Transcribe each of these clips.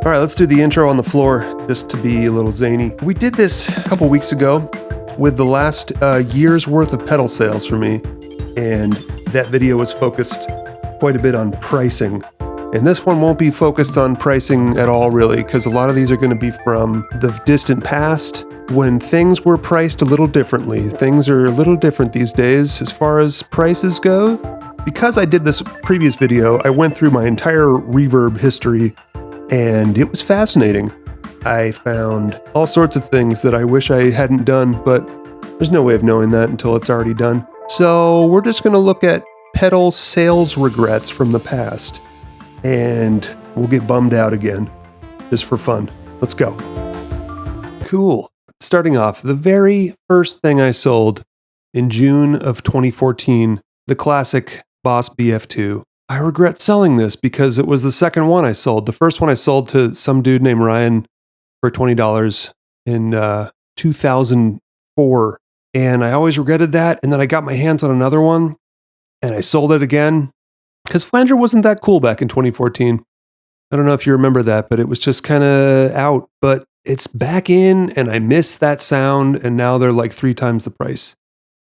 All right, let's do the intro on the floor just to be a little zany. We did this a couple weeks ago with the last year's worth of pedal sales for me, and that video was focused quite a bit on pricing. And this one won't be focused on pricing at all, really, because a lot of these are going to be from the distant past when things were priced a little differently. Things are a little different these days as far as prices go. Because I did this previous video, I went through my entire reverb history, and it was fascinating. I found all sorts of things that I wish I hadn't done, but there's no way of knowing that until it's already done. So we're just going to look at pedal sales regrets from the past, and we'll get bummed out again, just for fun. Let's go. Cool. Starting off, the very first thing I sold in June of 2014, the classic Boss BF2. I regret selling this because it was the second one I sold. The first one I sold to some dude named Ryan for $20 in 2004. And I always regretted that. And then I got my hands on another one and I sold it again because flanger wasn't that cool back in 2014. I don't know if you remember that, but it was just kind of out. But it's back in and I miss that sound. And now they're like 3 times the price.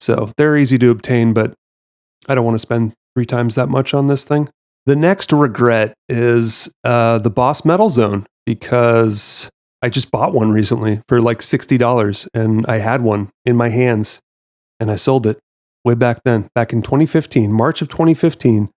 So they're easy to obtain, but I don't want to spend 3 times that much on this thing. The next regret is the Boss Metal Zone, because I just bought one recently for like $60 and I had one in my hands and I sold it way back then, back in 2015, March of 2015.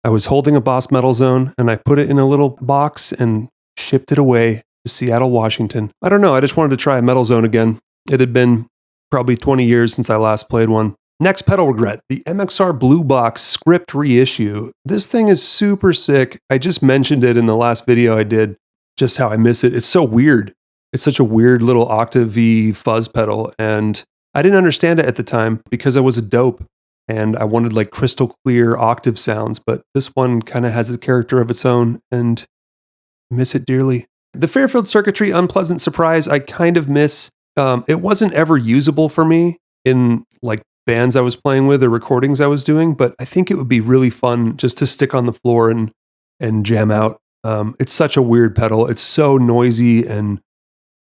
I was holding a Boss Metal Zone and I put it in a little box and shipped it away to Seattle, Washington. I don't know, I just wanted to try a Metal Zone again. It had been probably 20 years since I last played one. Next pedal regret, the MXR Blue Box script reissue. This thing is super sick. I just mentioned it in the last video I did, just how I miss it. It's so weird. It's such a weird little octave V fuzz pedal, and I didn't understand it at the time because I was a dope and I wanted like crystal clear octave sounds, but this one kind of has a character of its own and I miss it dearly. The Fairfield Circuitry Unpleasant Surprise, I kind of miss. It wasn't ever usable for me in like bands I was playing with or recordings I was doing, but I think it would be really fun just to stick on the floor and jam out. It's such a weird pedal. It's so noisy and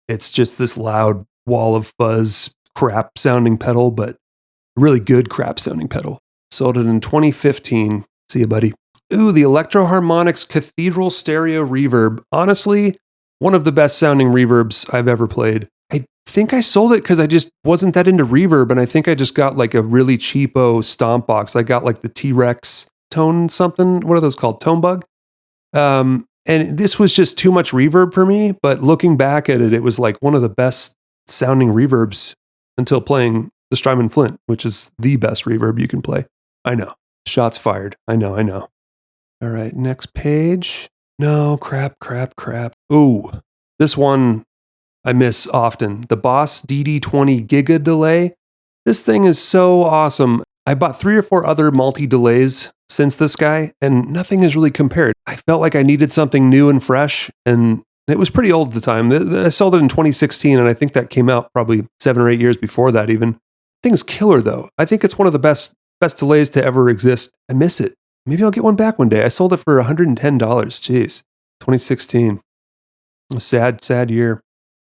it's just this loud wall of fuzz crap sounding pedal, but really good crap sounding pedal. Sold it in 2015. See you, buddy. Ooh, the Electro Harmonix Cathedral Stereo Reverb. Honestly, one of the best sounding reverbs I've ever played. I think I sold it because I just wasn't that into reverb, and I think I just got like a really cheapo stomp box. I got like the T-Rex tone something. What are those called? Tone Bug? And this was just too much reverb for me, but looking back at it, it was like one of the best sounding reverbs until playing the Strymon Flint, which is the best reverb you can play. I know. Shots fired. I know. All right, next page. No, crap. Ooh, this one I miss often. The Boss DD20 Giga Delay. This thing is so awesome. I bought 3 or 4 other multi-delays since this guy, and nothing has really compared. I felt like I needed something new and fresh, and it was pretty old at the time. I sold it in 2016, and I think that came out probably 7 or 8 years before that even. Thing's killer, though. I think it's one of the best delays to ever exist. I miss it. Maybe I'll get one back one day. I sold it for $110. Jeez. 2016. A sad year.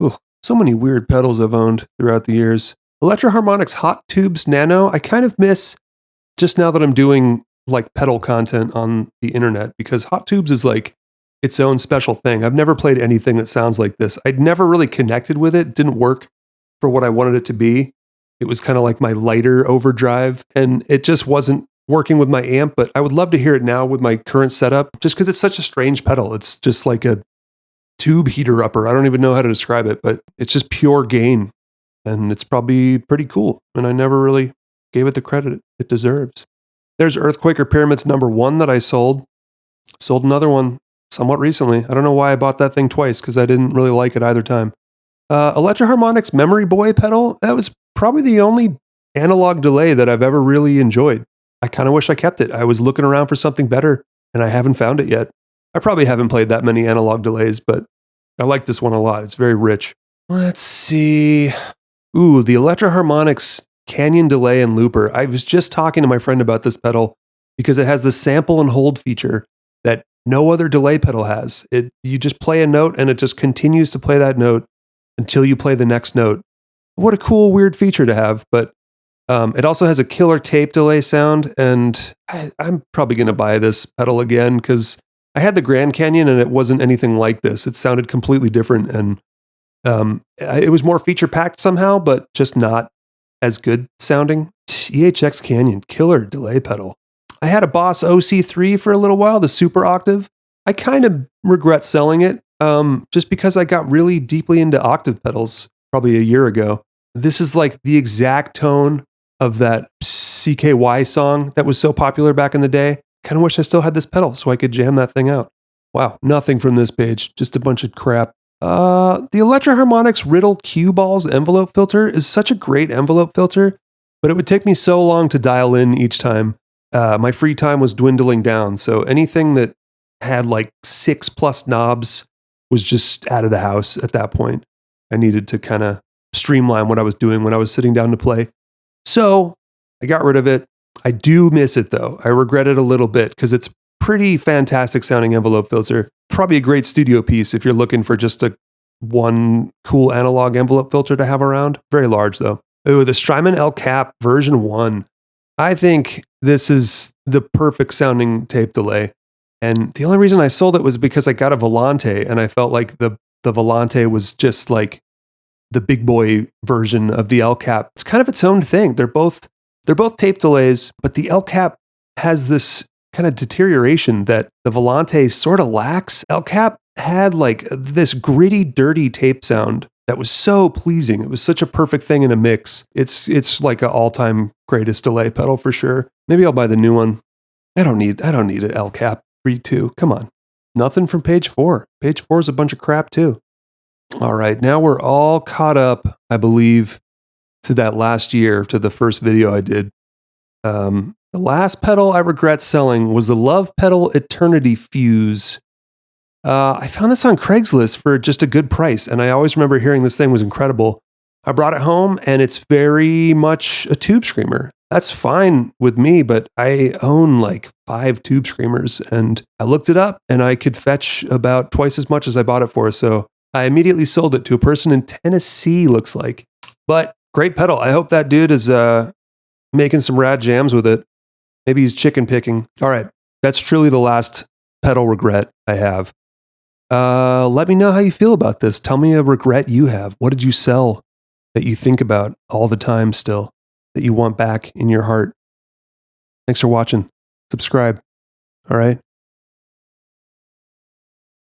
Ooh, so many weird pedals I've owned throughout the years. Electro Harmonix Hot Tubes Nano, I kind of miss just now that I'm doing like pedal content on the internet, because Hot Tubes is like its own special thing. I've never played anything that sounds like this. I'd never really connected with it. It didn't work for what I wanted it to be. It was kind of like my lighter overdrive, and it just wasn't working with my amp, but I would love to hear it now with my current setup, just because it's such a strange pedal. It's just like a tube heater upper. I don't even know how to describe it, but it's just pure gain, and it's probably pretty cool, and I never really gave it the credit it deserves. There's Earthquaker Pyramids number 1 that I sold. Sold another one somewhat recently. I don't know why I bought that thing twice, because I didn't really like it either time. Electro Harmonix Memory Boy pedal, that was probably the only analog delay that I've ever really enjoyed. I kind of wish I kept it. I was looking around for something better, and I haven't found it yet. I probably haven't played that many analog delays, but I like this one a lot. It's very rich. Let's see. Ooh, the Electro Harmonix Canyon Delay and Looper. I was just talking to my friend about this pedal because it has the sample and hold feature that no other delay pedal has. You just play a note and it just continues to play that note until you play the next note. What a cool, weird feature to have. But it also has a killer tape delay sound, and I'm probably going to buy this pedal again because I had the Grand Canyon and it wasn't anything like this. It sounded completely different, and it was more feature packed somehow, but just not as good sounding. EHX Canyon, killer delay pedal. I had a Boss OC3 for a little while, the Super Octave. I kind of regret selling it just because I got really deeply into octave pedals probably a year ago. This is like the exact tone of that CKY song that was so popular back in the day. Kind of wish I still had this pedal so I could jam that thing out. Wow, nothing from this page, just a bunch of crap. The Electro Harmonix Riddle QBalls envelope filter is such a great envelope filter, but it would take me so long to dial in each time. My free time was dwindling down, so anything that had like 6+ knobs was just out of the house at that point. I needed to kind of streamline what I was doing when I was sitting down to play. So I got rid of it. I do miss it though. I regret it a little bit because it's pretty fantastic sounding envelope filter. Probably a great studio piece if you're looking for just one cool analog envelope filter to have around. Very large though. Oh, the Strymon El Cap version 1. I think this is the perfect sounding tape delay. And the only reason I sold it was because I got a Volante and I felt like the Volante was just like the big boy version of the El Cap. It's kind of its own thing. They're both tape delays, but the El Cap has this kind of deterioration that the Volante sort of lacks. El Cap had like this gritty, dirty tape sound that was so pleasing. It was such a perfect thing in a mix. It's like an all-time greatest delay pedal for sure. Maybe I'll buy the new one. I don't need an El Cap 3.2. Come on. Nothing from page 4. Page 4 is a bunch of crap too. All right, now we're all caught up, I believe, to that last year, to the first video I did. The last pedal I regret selling was the Lovepedal Eternity Fuse. I found this on Craigslist for just a good price, and I always remember hearing this thing was incredible. I brought it home, and it's very much a tube screamer. That's fine with me, but I own like 5 tube screamers, and I looked it up, and I could fetch about twice as much as I bought it for, so I immediately sold it to a person in Tennessee, looks like. But great pedal. I hope that dude is making some rad jams with it. Maybe he's chicken picking. All right, that's truly the last pedal regret I have. Let me know how you feel about this. Tell me a regret you have. What did you sell that you think about all the time still, that you want back in your heart? Thanks for watching. Subscribe. All right.